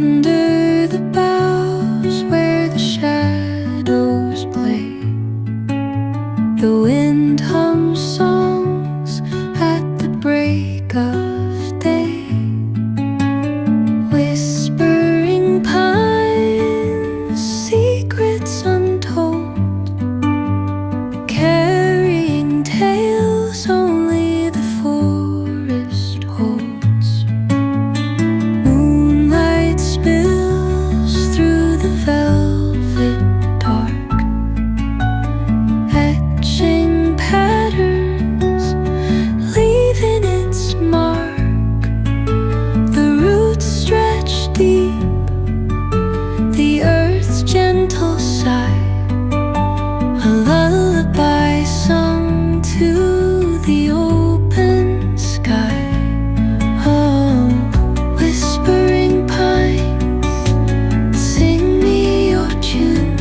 Under the boughs where the shadows play, the wind hums songs at the break of day. Whispering pines, secrets untold, carrying tales only the forest holds. Moonlight spills through the velvet dark, etching patterns, leaving its mark. The roots stretch deep, the earth's gentle sigh, a lullaby sung to the open sky. Oh, whispering pines, sing me your tune,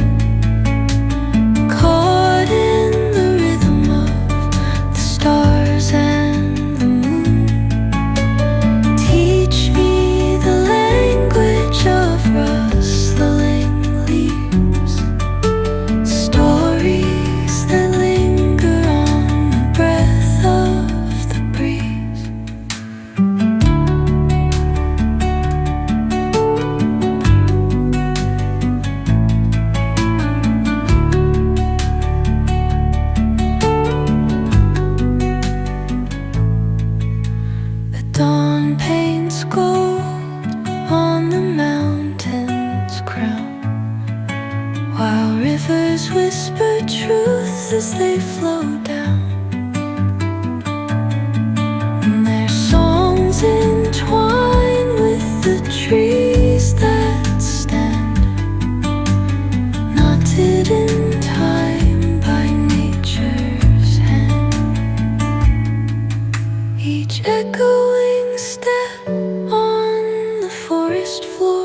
caught in the rhythm of the stars and the moon. Teach me the language of rustling leaves, stories that linger on the breath of the breeze. The dawn paints gold on the mountain's crown, while rivers whisper truth as they flow down. And their songs entwine with the trees that stand, knotted in time by nature's hand. Each echoing step on the forest floor